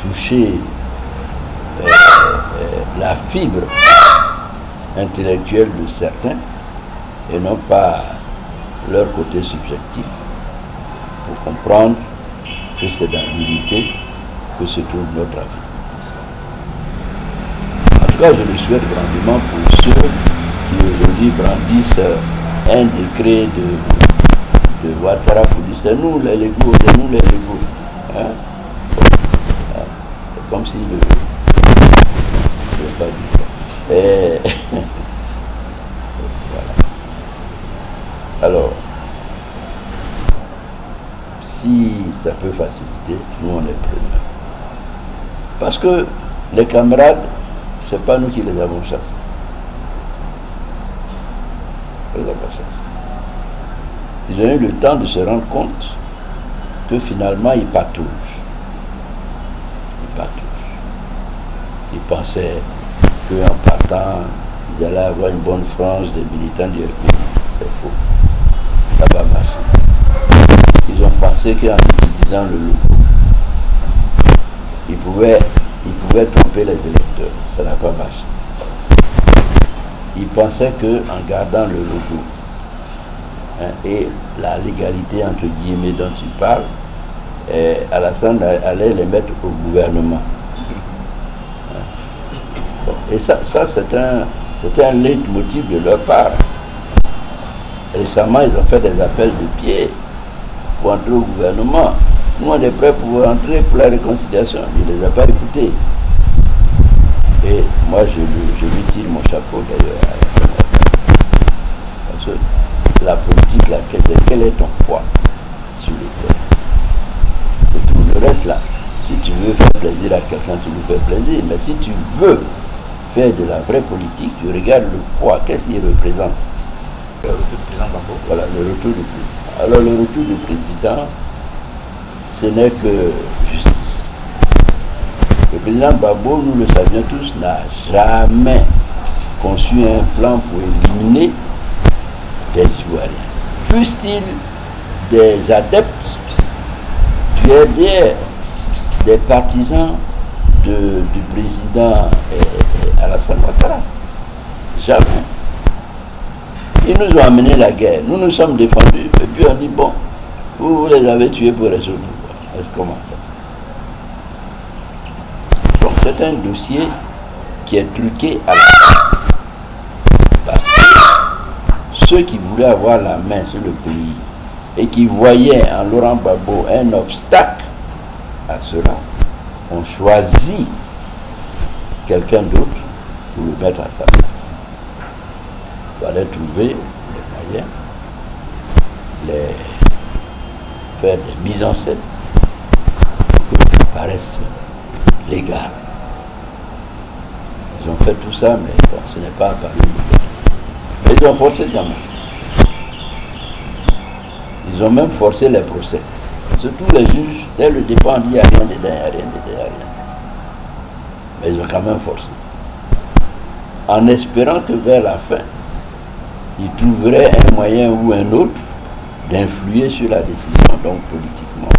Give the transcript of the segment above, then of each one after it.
toucher la fibre intellectuelle de certains et non pas leur côté subjectif, pour comprendre que c'est dans l'unité que se trouve notre avenir. En tout cas, je le souhaite grandement pour ceux qui aujourd'hui brandissent un décret de Ouattara pour dire c'est nous les légaux, c'est nous les légaux. Hein? C'est comme si je n'ai pas dit ça. Et voilà. Alors, si ça peut faciliter, nous on est preneurs. Parce que les camarades, c'est pas nous qui les avons chassés. Les avons chassés. Ils ont eu le temps de se rendre compte que finalement ils patouchent. Ils patouchent. Ils pensaient qu'en partant, ils allaient avoir une bonne frange des militants du RP. C'est faux. Ça va marcher. Ils ont pensé qu'en utilisant le logo, ils pouvaient tromper les électeurs. Ça n'a pas marché. Ils pensaient qu'en gardant le logo, et la légalité entre guillemets dont tu parles, Alassane allait les mettre au gouvernement. Bon, et ça c'était un leitmotiv de leur part. Récemment, ils ont fait des appels de pied pour entrer au gouvernement. Nous, on est prêts pour entrer pour la réconciliation. Il ne les a pas écoutés. Et moi, je lui tire mon chapeau d'ailleurs à Alassane Ouattara. Parce que la politique, quel est ton poids sur le terrain? Et tout le reste là, si tu veux faire plaisir à quelqu'un, tu lui fais plaisir. Mais si tu veux faire de la vraie politique, tu regardes le poids, qu'est-ce qu'il représente? Le retour du président Gbagbo. Voilà, le retour du président. Alors le retour du président, ce n'est que justice. Le président Gbagbo, nous le savions tous, n'a jamais conçu un plan pour éliminer des Ivoiriens. Fussent-ils des adeptes du RDR, des partisans du président Alassane Ouattara. Jamais. Ils nous ont amené la guerre. Nous nous sommes défendus. Et puis on dit, bon, vous les avez tués pour résoudre le pouvoir. Comment ça? Donc c'est un dossier qui est truqué à la fin. Parce que ceux qui voulaient avoir la main sur le pays et qui voyaient en Laurent Gbagbo un obstacle à cela, ont choisi quelqu'un d'autre pour le mettre à sa place. Il fallait trouver les moyens, faire des mises en scène pour que ça paraisse légal. Ils ont fait tout ça, mais bon, ce n'est pas apparu légal. Mais ils ont forcé quand même. Ils ont même forcé les procès. Surtout les juges, dès le départ, on dit il n'y a rien dedans, il n'y a rien dedans, il n'y a rien. Mais ils ont quand même forcé. En espérant que vers la fin, ils trouveraient un moyen ou un autre d'influer sur la décision, donc politiquement,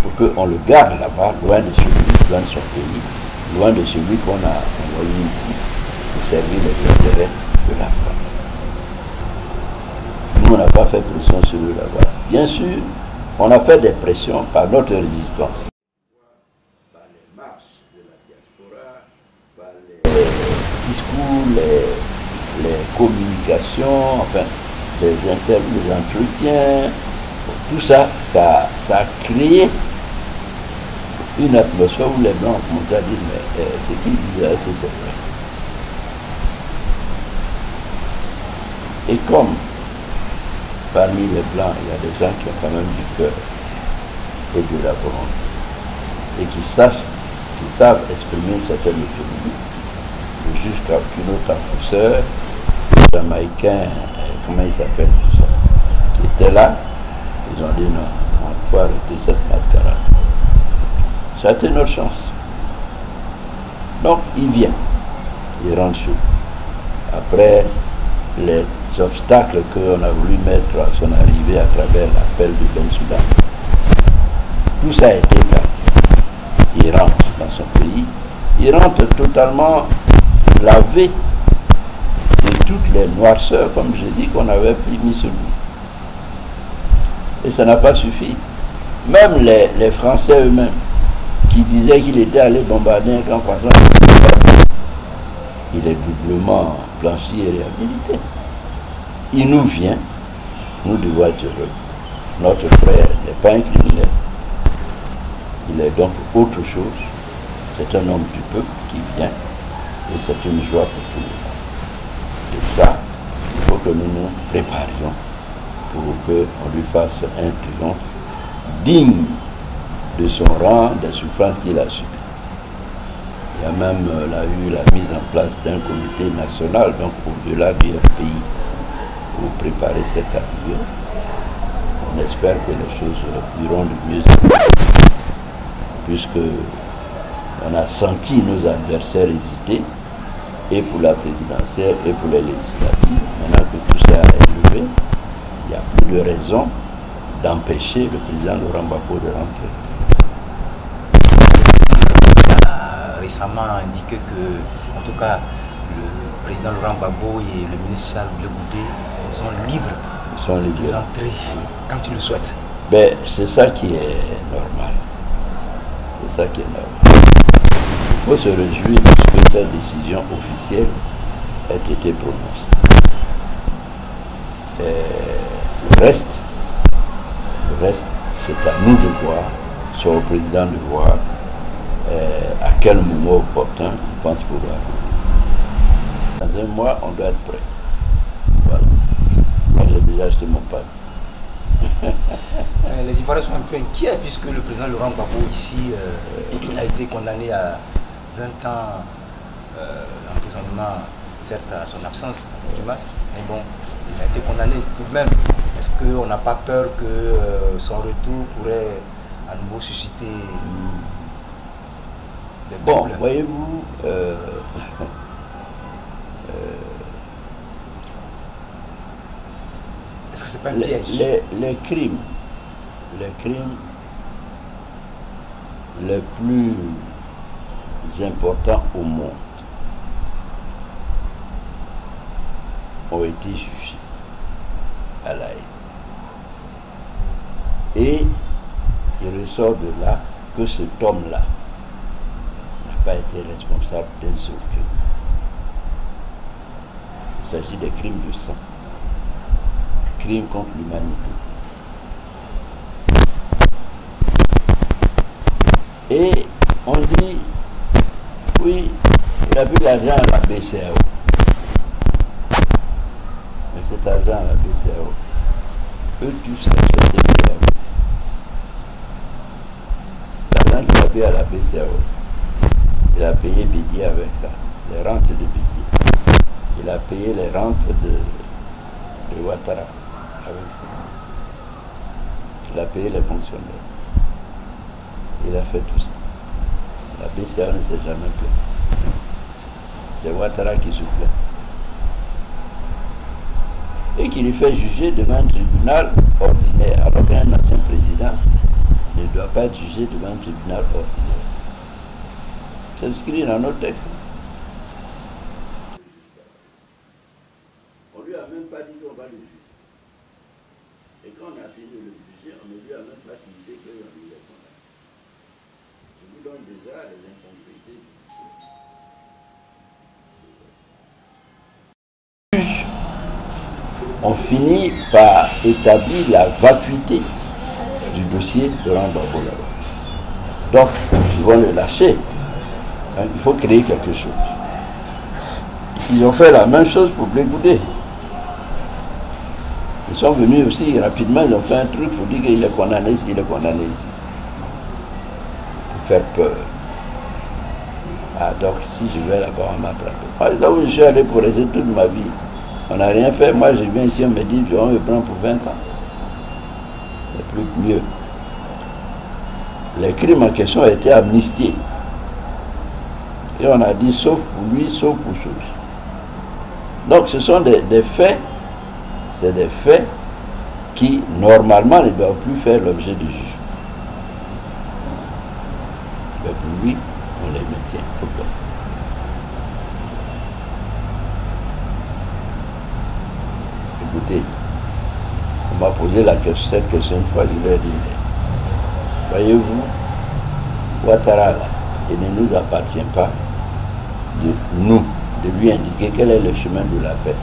pour qu'on le garde là-bas, loin de celui, loin de son pays, loin de celui qu'on a envoyé ici pour servir les intérêts de la France. Nous, on n'a pas fait pression sur eux là-bas. Bien sûr, on a fait des pressions par notre résistance. Par les marches de la diaspora, par les discours, les communications, enfin, les entretiens, tout ça, ça a créé une atmosphère où les Blancs ont commencé à dire, mais ce qu'ils disaient, c'est vrai. Et comme parmi les Blancs, il y a des gens qui ont quand même du cœur et de la volonté, et qui savent exprimer une certaine autonomie, le juge Cuno Tampousseur, le Jamaïcain, comment il s'appelle tout ça, qui était là, ils ont dit non, on faut arrêter cette mascarade. Ça a été notre chance. Donc il vient, il rentre chaud. Après les obstacles qu'on a voulu mettre à son arrivée à travers l'appel de Ben Soudan, tout ça a été fait. Il il rentre dans son pays, il rentre totalement lavé de toutes les noirceurs, comme j'ai dit, qu'on avait mis sur lui. Et ça n'a pas suffi. Même les Français eux-mêmes, qui disaient qu'il était allé bombarder un camp français, il est doublement blanchi et réhabilité. Il nous vient, nous devons être heureux. Notre frère n'est pas un criminel. Il est donc autre chose. C'est un homme du peuple qui vient et c'est une joie pour tout le monde. Et ça, il faut que nous nous préparions pour qu'on lui fasse un triomphe digne de son rang, des souffrances qu'il a subies. Il y a même eu la mise en place d'un comité national, donc au-delà du pays, pour préparer cette arrivée. On espère que les choses iront de mieux en mieux, puisque on a senti nos adversaires hésiter, et pour la présidentielle et pour les législatives. Maintenant que tout ça est levé, il n'y a plus de raison d'empêcher le président Laurent Gbagbo de rentrer. Il a récemment indiqué que, en tout cas, le président Laurent Gbagbo et le ministre Charles Blé Goudé sont libres de l'entrée quand ils le souhaitent. Ben, c'est ça qui est normal. C'est ça qui est normal. Il faut se réjouir parce que cette décision officielle a été prononcée. Le reste, c'est à nous de voir, c'est au président de voir à quel moment opportun il pense pouvoir. Dans un mois, on doit être prêt. Voilà. Moi, j'ai déjà acheté mon pain. Les Ivoiriens sont un peu inquiets puisque le président Laurent Gbagbo ici a été condamné à 20 ans d'emprisonnement, certes à son absence du masque, mais bon, il a été condamné tout de même. Est-ce qu'on n'a pas peur que son retour pourrait à nouveau susciter des troubles? Bon, voyez-vous, est-ce que c'est pas un piège? Les crimes les plus importants au monde ont été jugés à La Haye. Et il ressort de là que cet homme-là n'a pas été responsable d'un seul crime. Il s'agit des crimes de sang, crimes contre l'humanité. Et on dit, oui, il a pris l'argent à la BCAO. Mais cet argent à la BCAO, eux tous respectent la BCAO. L'argent qu'il a payé à la BCAO, il a payé Bédié avec ça, les rentes de Bédié. Il a payé les rentes de Ouattara avec ça. Il a payé les fonctionnaires. Il a fait tout ça. La BCA ne s'est jamais plaint. C'est Ouattara qui se plaint. Et qui lui fait juger devant un tribunal ordinaire. Alors qu'un ancien président ne doit pas être jugé devant un tribunal ordinaire. C'est écrit dans notre texte. On lui a même pas dit qu'on va le juger. Et quand on a fini de le juger, on ne lui a même pas cité qu'on lui a condamné. Je vous donne déjà les incongruités judiciaires. On finit par établir la vacuité du dossier de Laurent Gbagbo. Donc, ils vont le lâcher. Hein, il faut créer quelque chose. Ils ont fait la même chose pour Blé Goudé. Ils sont venus aussi rapidement, ils ont fait un truc pour dire qu'il est condamné ici, il est condamné ici. Pour faire peur. Ah, donc si je vais là-bas, on m'attrape. Moi, là où je suis allé pour rester toute ma vie, on n'a rien fait. Moi, je viens ici, on me dit, on me prend pour 20 ans. C'est plus mieux. Les crimes en question ont été amnistiés. Et on a dit, sauf pour lui, sauf pour ceux. Donc, ce sont des faits, c'est des faits qui, normalement, ne doivent plus faire l'objet de jugement. Mais pour lui, on les maintient. Pourquoi? Écoutez, on m'a posé cette question une fois, je leur ai dit, mais voyez-vous, Ouattara, là, il ne nous appartient pas de nous, de lui indiquer quel est le chemin de la paix.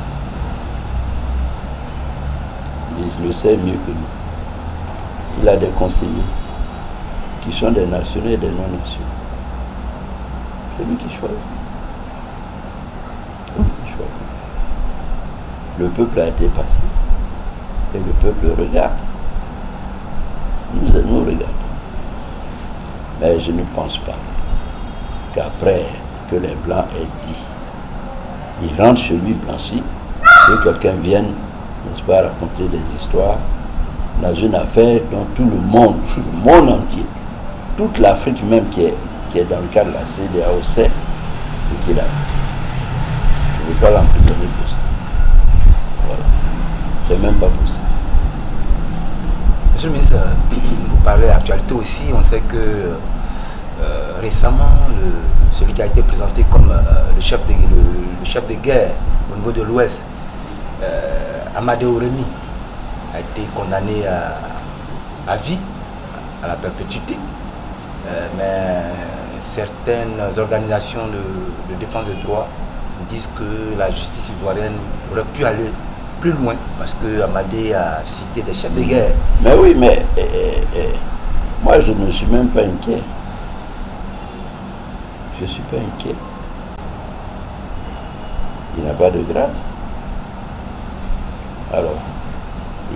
Il le sait mieux que nous. Il a des conseillers qui sont des nationaux et des non-nationaux. C'est lui qui choisit. C'est lui qui choisit. Le peuple a été passé et le peuple regarde. Nous regardons. Mais je ne pense pas qu'après que les Blancs aient dit, il rentre chez lui blanchi, que quelqu'un vienne, n'est-ce pas, raconter des histoires dans une affaire dont tout le monde entier, toute l'Afrique même qui est dans le cadre de la CEDEAO sait ce qu'il a fait. Je ne veux pas l'emprisonner pour ça. Voilà. C'est même pas possible. Monsieur le ministre, vous parlez d'actualité aussi. On sait que récemment, celui qui a été présenté comme le chef de guerre au niveau de l'Ouest, Amadeo Remy, a été condamné à vie, à la perpétuité. Mais certaines organisations de défense des droits disent que la justice ivoirienne aurait pu aller plus loin parce que Amadé a cité des chefs de guerre. Mais oui, mais moi je ne suis même pas inquiet. Je ne suis pas inquiet. Il n'a pas de grade. Alors,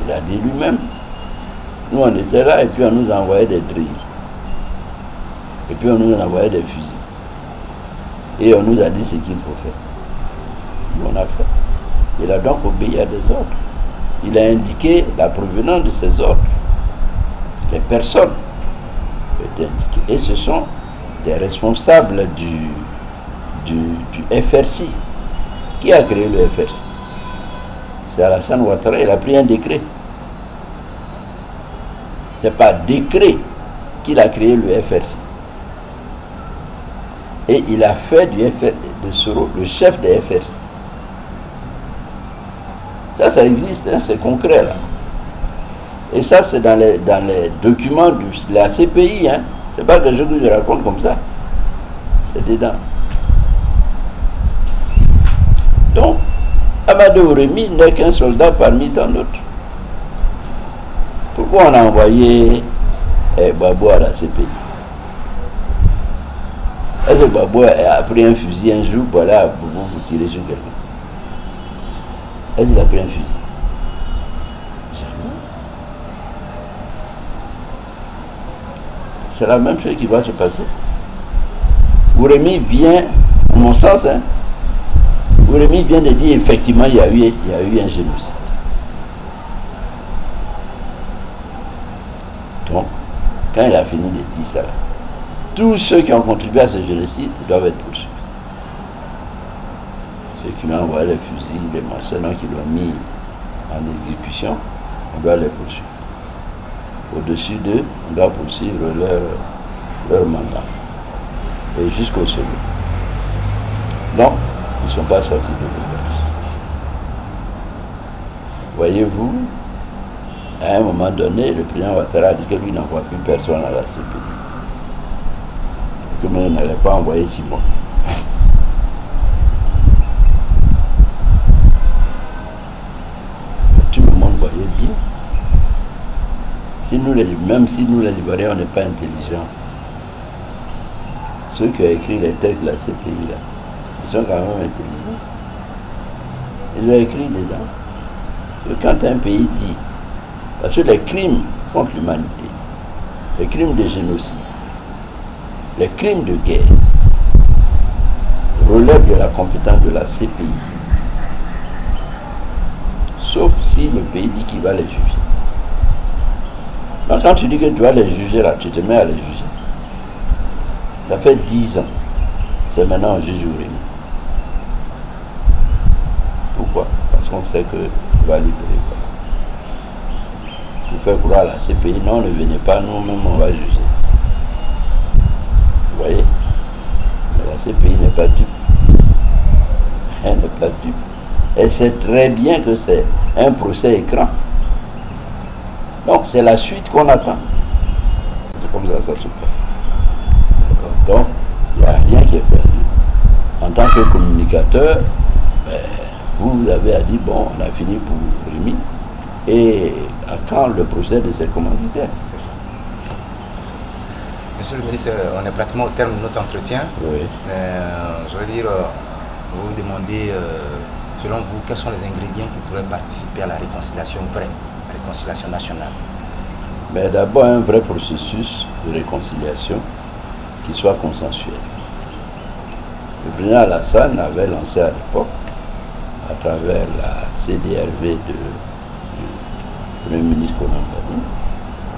il a dit lui-même. Nous on était là et puis on nous envoyait des drilles. Et puis on nous envoyait des fusils. Et on nous a dit ce qu'il faut faire. Nous on a fait. Il a donc obéi à des ordres. Il a indiqué la provenance de ces ordres. Les personnes étaient indiquées. Et ce sont des responsables du FRC. Qui a créé le FRC? C'est Alassane Ouattara. Il a pris un décret. C'est par décret qu'il a créé le FRC. Et il a fait de Soro le chef des FRC. Ça existe, hein, c'est concret là. Et ça, c'est dans les documents de la CPI. Hein. C'est pas quelque chose que je raconte comme ça. C'est dedans. Donc, Amadou Remy n'est qu'un soldat parmi tant d'autres. Pourquoi on a envoyé Babou à la CPI? Est-ce que Babou a pris un fusil un jour pour aller à Boubou pour tirer sur quelqu'un? Est-ce qu'il a pris un fusil? Jamais. C'est la même chose qui va se passer. Remy vient, à mon sens, hein, Remy vient de dire effectivement il y a eu un génocide. Donc, quand il a fini de dire ça, tous ceux qui ont contribué à ce génocide doivent être poursuivis. Ceux qui ont envoyé les fusils, les mercenaires qui l'ont mis en exécution, on doit les poursuivre. Au-dessus d'eux, on doit poursuivre leur mandat. Et jusqu'au sommet. Donc, ils ne sont pas sortis de l'auberge. Voyez-vous, à un moment donné, le président Ouattara a dit que lui n'envoie plus personne à la CPI. Que il n'allait pas envoyer 6 mois. Tout le monde voyait bien. Même si nous les Ivoiriens, on n'est pas intelligents, ceux qui ont écrit les textes de la CPI, là, ils sont quand même intelligents. Ils ont écrit dedans. Que quand un pays dit, parce que les crimes contre l'humanité, les crimes de génocide, les crimes de guerre relèvent de la compétence de la CPI, sauf si le pays dit qu'il va les juger. Donc quand tu dis que tu vas les juger, là, tu te mets à les juger. Ça fait 10 ans. C'est maintenant un juge Remy. Pourquoi? Parce qu'on sait que tu vas libérer. Pour faire croire à la CPI, non, ne venez pas, nous-mêmes on va juger. Vous sait très bien que c'est un procès écran. Donc c'est la suite qu'on attend. C'est comme ça que ça se fait. Donc il n'y a rien qui est perdu. En tant que communicateur, vous avez à dire, bon, on a fini pour Rémi, et à quand le procès de ses commanditaires? C'est ça. Monsieur le ministre, on est pratiquement au terme de notre entretien. Oui. Je veux dire, vous demandez, selon vous, quels sont les ingrédients qui pourraient participer à la réconciliation vraie, la réconciliation nationale? Mais d'abord, un vrai processus de réconciliation qui soit consensuel. Le président Alassane avait lancé à l'époque, à travers la CDRV du Premier ministre Colomb,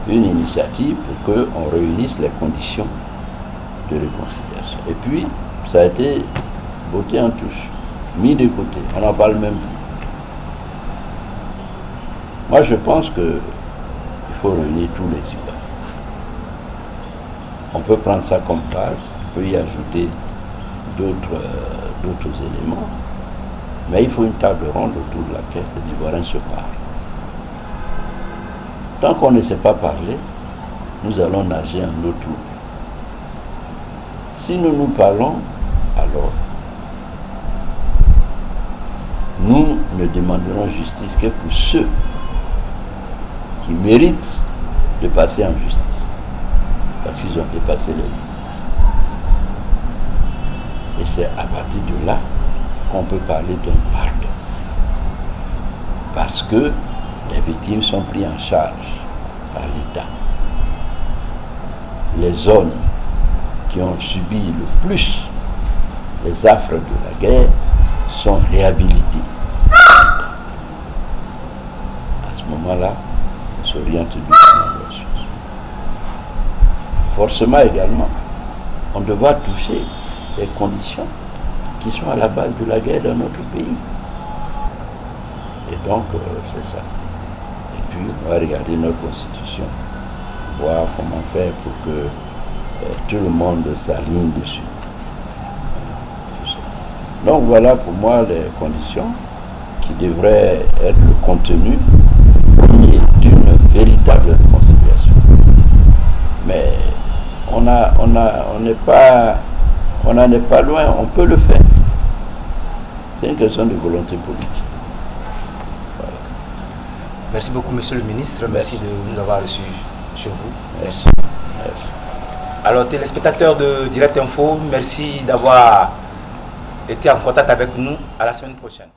une initiative pour qu'on réunisse les conditions de réconciliation. Et puis, ça a été voté en touche, mis de côté, on n'en parle même plus. Moi, je pense qu'il faut réunir tous les Ivoiriens. On peut prendre ça comme base, on peut y ajouter d'autres éléments, mais il faut une table ronde autour de laquelle les Ivoiriens se parlent. Tant qu'on ne sait pas parler, nous allons nager en eau trouble. Si nous nous parlons, alors nous ne demanderons justice que pour ceux qui méritent de passer en justice, parce qu'ils ont dépassé les limites. Et c'est à partir de là qu'on peut parler d'un pardon. Parce que les victimes sont prises en charge par l'État. Les zones qui ont subi le plus les affres de la guerre sont réhabilitées. À ce moment-là, on s'oriente doucement vers la chose. Forcément également, on devra toucher les conditions qui sont à la base de la guerre dans notre pays. Et donc, c'est ça. Et puis, on va regarder notre constitution, voir comment faire pour que tout le monde s'aligne dessus. Donc, voilà pour moi les conditions qui devraient être le contenu d'une véritable réconciliation. Mais on n'en est pas loin, on peut le faire. C'est une question de volonté politique. Voilà. Merci beaucoup, monsieur le ministre. Merci de nous avoir reçus chez vous. Merci. Merci. Alors, téléspectateurs de Direct Info, merci d'avoir été en contact avec nous. À la semaine prochaine.